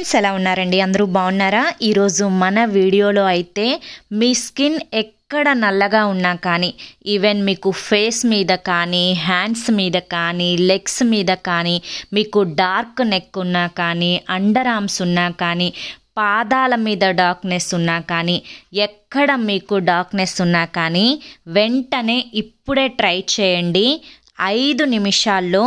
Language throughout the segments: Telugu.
ఫ్రెండ్స్, ఎలా ఉన్నారండి? అందరూ బాగున్నారా? ఈరోజు మన వీడియోలో అయితే మీ స్కిన్ ఎక్కడ నల్లగా ఉన్నా కానీ, ఈవెన్ మీకు ఫేస్ మీద కానీ, హ్యాండ్స్ మీద కానీ, లెగ్స్ మీద కానీ, మీకు డార్క్ నెక్ ఉన్నా కానీ, అండర్ ఆర్మ్స్ ఉన్నా కానీ, పాదాల మీద డార్క్నెస్ ఉన్నా కానీ, ఎక్కడ మీకు డార్క్నెస్ ఉన్నా కానీ వెంటనే ఇప్పుడే ట్రై చేయండి. 5 నిమిషాల్లో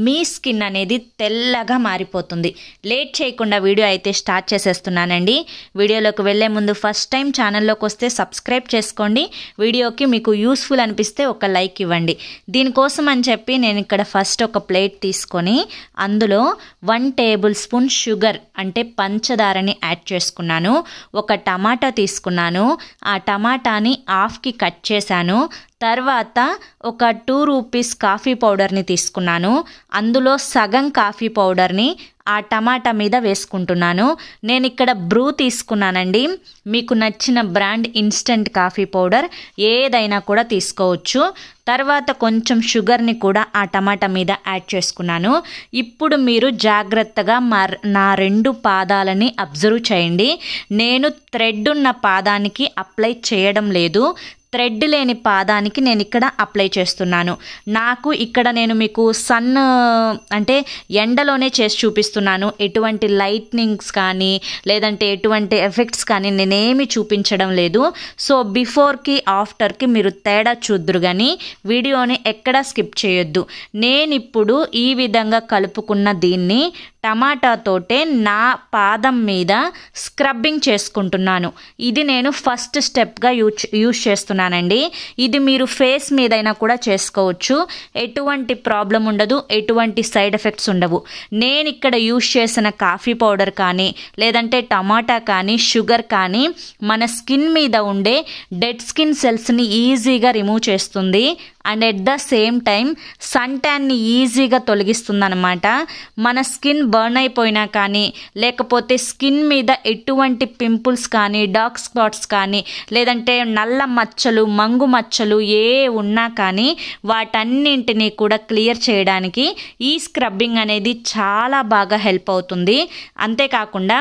మీ స్కిన్ అనేది తెల్లగా మారిపోతుంది. లేట్ చేయకుండా వీడియో అయితే స్టార్ట్ చేసేస్తున్నానండి. వీడియోలోకి వెళ్ళే ముందు ఫస్ట్ టైం ఛానల్లోకి వస్తే సబ్స్క్రైబ్ చేసుకోండి. వీడియోకి మీకు యూస్ఫుల్ అనిపిస్తే ఒక లైక్ ఇవ్వండి. దీనికోసం అని చెప్పి నేను ఇక్కడ ఫస్ట్ ఒక ప్లేట్ తీసుకొని అందులో 1 టేబుల్ స్పూన్ షుగర్ అంటే పంచదారని యాడ్ చేసుకున్నాను. ఒక టమాటా తీసుకున్నాను. ఆ టమాటాని హాఫ్కి కట్ చేశాను. తర్వాత ఒక 2 రూపీస్ కాఫీ పౌడర్ని తీసుకున్నాను. అందులో సగం కాఫీ పౌడర్ని ఆ టమాటా మీద వేసుకుంటున్నాను. నేను ఇక్కడ బ్రూ తీసుకున్నానండి. మీకు నచ్చిన బ్రాండ్ ఇన్స్టెంట్ కాఫీ పౌడర్ ఏదైనా కూడా తీసుకోవచ్చు. తర్వాత కొంచెం షుగర్ని కూడా ఆ టమాటా మీద యాడ్ చేసుకున్నాను. ఇప్పుడు మీరు జాగ్రత్తగా నా 2 పాదాలని అబ్జర్వ్ చేయండి. నేను థ్రెడ్ ఉన్న పాదానికి అప్లై చేయడం లేదు. థ్రెడ్ లేని పాదానికి నేను ఇక్కడ అప్లై చేస్తున్నాను. నాకు ఇక్కడ నేను మీకు సన్ అంటే ఎండలోనే చేసి చూపిస్తున్నాను. ఎటువంటి లైట్నింగ్స్ కానీ లేదంటే ఎటువంటి ఎఫెక్ట్స్ కానీ నేనేమి చూపించడం లేదు. సో బిఫోర్కి ఆఫ్టర్కి మీరు తేడా చూద్దురు కానీ వీడియోని ఎక్కడా స్కిప్ చేయొద్దు. నేను ఇప్పుడు ఈ విధంగా కలుపుకున్న దీన్ని టమాటాతోటే నా పాదం మీద స్క్రబ్బింగ్ చేసుకుంటున్నాను. ఇది నేను ఫస్ట్ స్టెప్గా యూజ్ చేస్తున్నానండి. ఇది మీరు ఫేస్ మీదైనా కూడా చేసుకోవచ్చు. ఎటువంటి ప్రాబ్లం ఉండదు, ఎటువంటి సైడ్ ఎఫెక్ట్స్ ఉండవు. నేను ఇక్కడ యూజ్ చేసిన కాఫీ పౌడర్ కానీ లేదంటే టమాటా కానీ షుగర్ కానీ మన స్కిన్ మీద ఉండే డెడ్ స్కిన్ సెల్స్ని ఈజీగా రిమూవ్ చేస్తుంది. And at the same time sun ట్యాన్ని ఈజీగా తొలగిస్తుంది అనమాట. మన స్కిన్ బర్న్ అయిపోయినా కానీ లేకపోతే స్కిన్ మీద ఎటువంటి పింపుల్స్ కానీ డార్క్ స్పాట్స్ కానీ లేదంటే నల్ల మచ్చలు మంగు మచ్చలు ఏ ఉన్నా కానీ వాటన్నింటినీ కూడా క్లియర్ చేయడానికి ఈ స్క్రబ్బింగ్ అనేది చాలా బాగా హెల్ప్ అవుతుంది. అంతేకాకుండా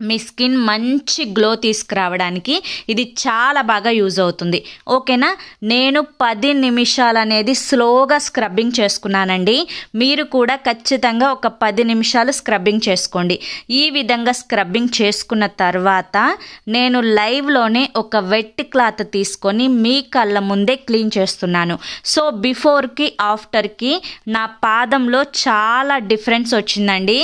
మీ స్కిన్ మంచి గ్లో తీసుకురావడానికి ఇది చాలా బాగా యూజ్ అవుతుంది. ఓకేనా? నేను 10 నిమిషాలు అనేది స్లోగా స్క్రబ్బింగ్ చేసుకున్నానండి. మీరు కూడా ఖచ్చితంగా ఒక 10 నిమిషాలు స్క్రబ్బింగ్ చేసుకోండి. ఈ విధంగా స్క్రబ్బింగ్ చేసుకున్న తర్వాత నేను లైవ్లోనే ఒక వెట్ క్లాత్ తీసుకొని మీ కళ్ళ ముందే క్లీన్ చేస్తున్నాను. సో బిఫోర్కి ఆఫ్టర్కి నా పాదంలో చాలా డిఫరెన్స్ వచ్చిందండి.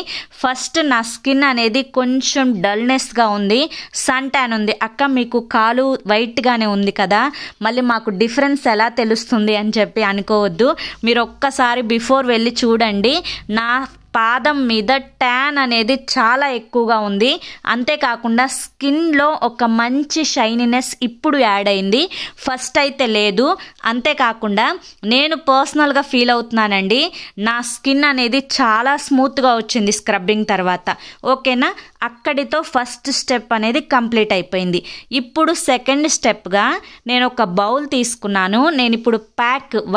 ఫస్ట్ నా స్కిన్ అనేది కొంచెం డల్నెస్గా ఉంది, సన్ ట్యాన్ ఉంది. అక్క మీకు కాలు వైట్గానే ఉంది కదా, మళ్ళీ మాకు డిఫరెన్స్ ఎలా తెలుస్తుంది అని చెప్పి అనుకోవద్దు. మీరు ఒక్కసారి బిఫోర్ వెళ్ళి చూడండి. నా పాదం మీద ట్యాన్ అనేది చాలా ఎక్కువగా ఉంది. అంతేకాకుండా స్కిన్లో ఒక మంచి షైనీనెస్ ఇప్పుడు యాడ్ అయింది, ఫస్ట్ అయితే లేదు. అంతేకాకుండా నేను పర్సనల్గా ఫీల్ అవుతున్నానండి, నా స్కిన్ అనేది చాలా స్మూత్గా వచ్చింది స్క్రబ్బింగ్ తర్వాత. ఓకేనా? అక్కడితో ఫస్ట్ స్టెప్ అనేది కంప్లీట్ అయిపోయింది. ఇప్పుడు సెకండ్ స్టెప్గా నేను ఒక బౌల్ తీసుకున్నాను. నేను ఇప్పుడు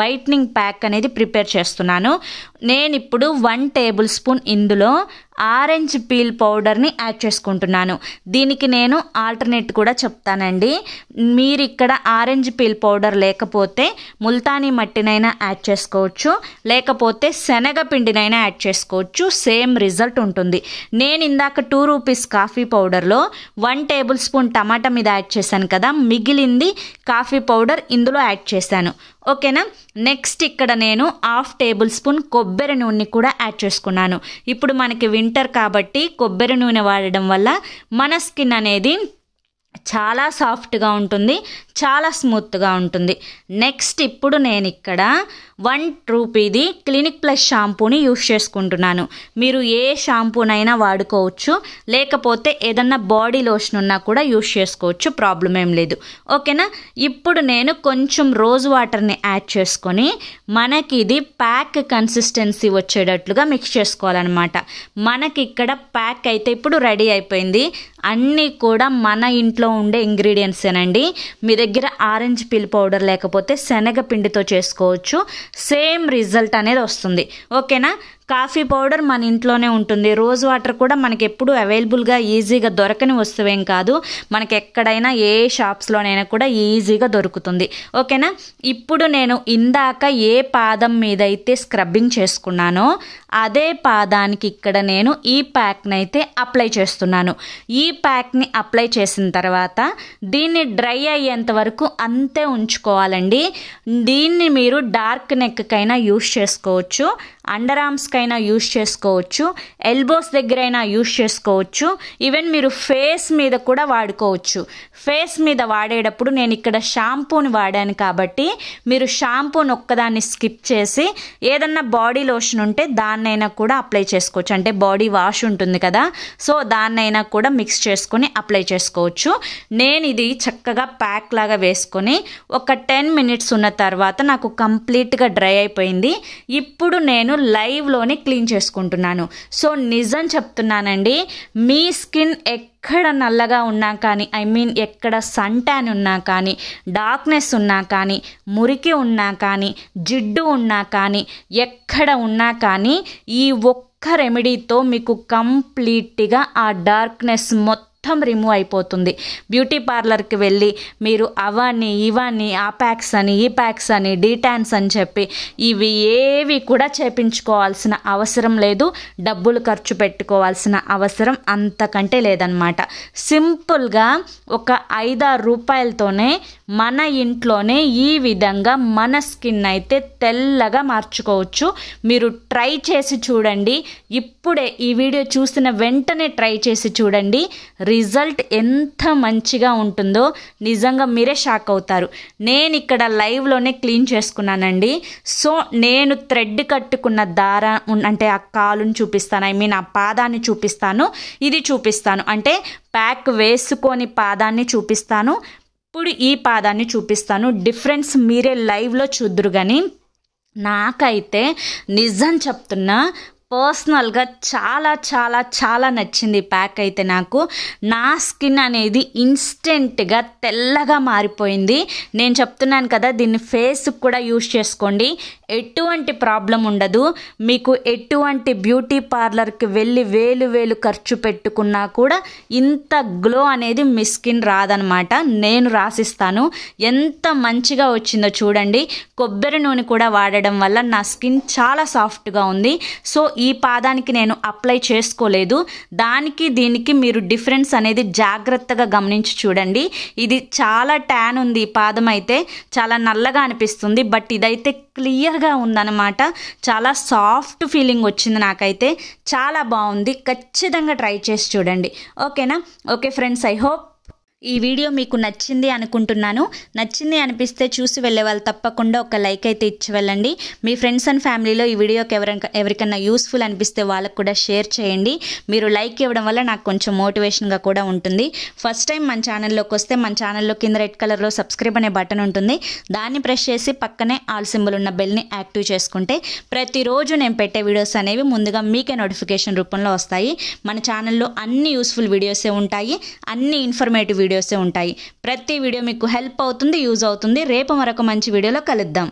వైట్నింగ్ ప్యాక్ అనేది ప్రిపేర్ చేస్తున్నాను. నేను ఇప్పుడు 1 టేబుల్ స్పూన్ ఇందులో ఆరెంజ్ పీల్ పౌడర్ని యాడ్ చేసుకుంటున్నాను. దీనికి నేను ఆల్టర్నేట్ కూడా చెప్తానండి. మీరు ఇక్కడ ఆరెంజ్ పీల్ పౌడర్ లేకపోతే ముల్తానీ మట్టినైనా యాడ్ చేసుకోవచ్చు, లేకపోతే శనగపిండినైనా యాడ్ చేసుకోవచ్చు. సేమ్ రిజల్ట్ ఉంటుంది. నేను ఇందాక 2 రూపీస్ కాఫీ పౌడర్లో 1 టేబుల్ స్పూన్ టమాటా మీద యాడ్ చేశాను కదా, మిగిలింది కాఫీ పౌడర్ ఇందులో యాడ్ చేశాను. ఓకేనా? నెక్స్ట్ ఇక్కడ నేను 1/2 టేబుల్ స్పూన్ కొబ్బరి నూనె కూడా యాడ్ చేసుకున్నాను. ఇప్పుడు మనకి వింటర్ కాబట్టి కొబ్బరి నూనె వాడడం వల్ల మన స్కిన్ అనేది చాలా సాఫ్ట్గా ఉంటుంది, చాలా స్మూత్గా ఉంటుంది. నెక్స్ట్ ఇప్పుడు నేను ఇక్కడ 1 రూపీది క్లినిక్ ప్లస్ షాంపూని యూస్ చేసుకుంటున్నాను. మీరు ఏ షాంపూనైనా వాడుకోవచ్చు, లేకపోతే ఏదన్నా బాడీ లోషన్ ఉన్నా కూడా యూస్ చేసుకోవచ్చు, ప్రాబ్లం ఏం లేదు. ఓకేనా? ఇప్పుడు నేను కొంచెం రోజ్ వాటర్ని యాడ్ చేసుకొని మనకి ఇది ప్యాక్ కన్సిస్టెన్సీ వచ్చేటట్లుగా మిక్స్ చేసుకోవాలన్నమాట. మనకి ఇక్కడ ప్యాక్ అయితే ఇప్పుడు రెడీ అయిపోయింది. అన్నీ కూడా మన ఇంట్లో ఉండే ఇంగ్రీడియంట్సేనండి. మీ దగ్గర ఆరెంజ్ పీల్ పౌడర్ లేకపోతే శనగపిండితో చేసుకోవచ్చు. సేమ్ రిజల్ట్ అనేది వస్తుంది. ఓకేనా? కాఫీ పౌడర్ మన ఇంట్లోనే ఉంటుంది. రోజ్ వాటర్ కూడా మనకి ఎప్పుడు అవైలబుల్గా ఈజీగా దొరకని వస్తువేం కాదు, మనకి ఎక్కడైనా ఏ షాప్స్లోనైనా కూడా ఈజీగా దొరుకుతుంది. ఓకేనా. ఇప్పుడు నేను ఇందాక ఏ పాదం మీద అయితే స్క్రబ్బింగ్ చేసుకున్నానో అదే పాదానికి ఇక్కడ నేను ఈ ప్యాక్ని అయితే అప్లై చేస్తున్నాను. ఈ ప్యాక్ని అప్లై చేసిన తర్వాత దీన్ని డ్రై అయ్యేంత వరకు అంతే ఉంచుకోవాలండి. దీన్ని మీరు డార్క్ నెక్కైనా యూస్ చేసుకోవచ్చు, అండర్ ఆర్మ్స్కైనా యూస్ చేసుకోవచ్చు, ఎల్బోస్ దగ్గరైనా యూస్ చేసుకోవచ్చు, ఈవెన్ మీరు ఫేస్ మీద కూడా వాడుకోవచ్చు. ఫేస్ మీద వాడేటప్పుడు నేను ఇక్కడ షాంపూని వాడాను కాబట్టి మీరు షాంపూని ఒక్కదాన్ని స్కిప్ చేసి ఏదన్నా బాడీ లోషన్ ఉంటే దాన్నైనా కూడా అప్లై చేసుకోవచ్చు. అంటే బాడీ వాష్ ఉంటుంది కదా, సో దాన్నైనా కూడా మిక్స్ చేసుకొని అప్లై చేసుకోవచ్చు. నేను ఇది చక్కగా ప్యాక్ లాగా వేసుకొని ఒక 10 మినిట్స్ ఉన్న తర్వాత నాకు కంప్లీట్గా డ్రై అయిపోయింది. ఇప్పుడు నేను లైవ్లోనే క్లీన్ చేసుకుంటున్నాను. సో నిజం చెప్తున్నానండి, మీ స్కిన్ ఎక్కడ నల్లగా ఉన్నా కానీ, ఐ మీన్ ఎక్కడ సన్ ట్యాన్ ఉన్నా కానీ, డార్క్నెస్ ఉన్నా కానీ, మురికి ఉన్నా కానీ, జిడ్డు ఉన్నా కానీ, ఎక్కడ ఉన్నా కానీ ఈ ఒక్క రెమెడీతో మీకు కంప్లీట్గా ఆ డార్క్నెస్ మొత్తం రిమూవ్ అయిపోతుంది. బ్యూటీ పార్లర్కి వెళ్ళి మీరు అవన్నీ ఇవన్నీ ఆ ప్యాక్స్ అని ఈ ప్యాక్స్ అని డీటాన్స్ అని చెప్పి ఇవి ఏవి కూడా చేపించుకోవాల్సిన అవసరం లేదు, డబ్బులు ఖర్చు పెట్టుకోవాల్సిన అవసరం అంతకంటే లేదనమాట. సింపుల్గా ఒక 5-6 రూపాయలతోనే మన ఇంట్లోనే ఈ విధంగా మన స్కిన్ అయితే తెల్లగా మార్చుకోవచ్చు. మీరు ట్రై చేసి చూడండి. ఇప్పుడే ఈ వీడియో చూసిన వెంటనే ట్రై చేసి చూడండి. రిజల్ట్ ఎంత మంచిగా ఉంటుందో నిజంగా మీరే షాక్ అవుతారు. నేను ఇక్కడ లైవ్లోనే క్లీన్ చేసుకున్నానండి. సో నేను థ్రెడ్ కట్టుకున్న దారం అంటే ఆ కాలుని చూపిస్తాను, ఐ మీన్ ఆ పాదాన్ని చూపిస్తాను, ఇది చూపిస్తాను. అంటే ప్యాక్ వేసుకొని పాదాన్ని చూపిస్తాను, ఇప్పుడు ఈ పాదాన్ని చూపిస్తాను. డిఫరెన్స్ మీరే లైవ్లో చూద్దురు. కానీ నాకైతే నిజం చెప్తున్నా, పర్సనల్గా చాలా చాలా చాలా నచ్చింది ఈ ప్యాక్ అయితే. నాకు నా స్కిన్ అనేది ఇన్స్టెంట్గా తెల్లగా మారిపోయింది. నేను చెప్తున్నాను కదా, దీన్ని ఫేస్కి కూడా యూస్ చేసుకోండి, ఎటువంటి ప్రాబ్లం ఉండదు. మీకు ఎటువంటి బ్యూటీ పార్లర్కి వెళ్ళి వేలు ఖర్చు పెట్టుకున్నా కూడా ఇంత గ్లో అనేది మీ స్కిన్ రాదనమాట. నేను రాసిస్తాను. ఎంత మంచిగా వచ్చిందో చూడండి. కొబ్బరి నూనె కూడా వాడడం వల్ల నా స్కిన్ చాలా సాఫ్ట్గా ఉంది. సో ఈ పాదానికి నేను అప్లై చేసుకోలేదు, దానికి దీనికి మీరు డిఫరెన్స్ అనేది జాగ్రత్తగా గమనించి చూడండి. ఇది చాలా ట్యాన్ ఉంది, ఈ పాదం అయితే చాలా నల్లగా అనిపిస్తుంది, బట్ ఇదైతే క్లియర్గా ఉందన్నమాట. చాలా సాఫ్ట్ ఫీలింగ్ వచ్చింది నాకైతే, చాలా బాగుంది. ఖచ్చితంగా ట్రై చేసి చూడండి. ఓకేనా. ఓకే ఫ్రెండ్స్, ఐ హోప్ ఈ వీడియో మీకు నచ్చింది అనుకుంటున్నాను. నచ్చింది అనిపిస్తే చూసి వెళ్ళే వాళ్ళు తప్పకుండా ఒక లైక్ అయితే ఇచ్చి వెళ్ళండి. మీ ఫ్రెండ్స్ అండ్ ఫ్యామిలీలో ఈ వీడియోకి ఎవరికన్నా యూస్ఫుల్ అనిపిస్తే వాళ్ళకు కూడా షేర్ చేయండి. మీరు లైక్ ఇవ్వడం వల్ల నాకు కొంచెం మోటివేషన్గా కూడా ఉంటుంది. ఫస్ట్ టైం మన ఛానల్లోకి వస్తే మన ఛానల్లో కింద రెడ్ కలర్లో సబ్స్క్రైబ్ అనే బటన్ ఉంటుంది, దాన్ని ప్రెస్ చేసి పక్కనే ఆల్ సింబల్ ఉన్న బెల్ని యాక్టివ్ చేసుకుంటే ప్రతిరోజు నేను పెట్టే వీడియోస్ అనేవి ముందుగా మీకే నోటిఫికేషన్ రూపంలో వస్తాయి. మన ఛానల్లో అన్ని యూస్ఫుల్ వీడియోసే ఉంటాయి, అన్ని ఇన్ఫర్మేటివ్ వీడియోసే ఉంటాయి. ప్రతి వీడియో మీకు హెల్ప్ అవుతుంది, యూజ్ అవుతుంది. రేపు మరొక మంచి వీడియోలో కలుద్దాం.